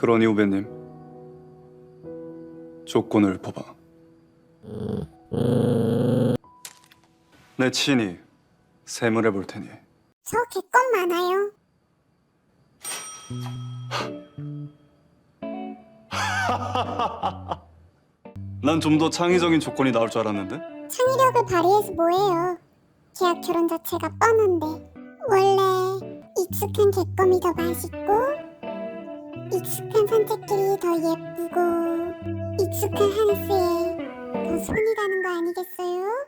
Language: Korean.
그러니 후배님, 조건을 봐봐. 내 친히 샘을 해볼 테니 저 개껌 많아요. 난 좀 더 창의적인 조건이 나올 줄 알았는데? 창의력을 발휘해서 뭐해요. 계약 결혼 자체가 뻔한데. 원래 익숙한 개껌이 더 맛있고 익숙한 산책길이 더 예쁘고 익숙한 한스에 더 손이 가는 거 아니겠어요?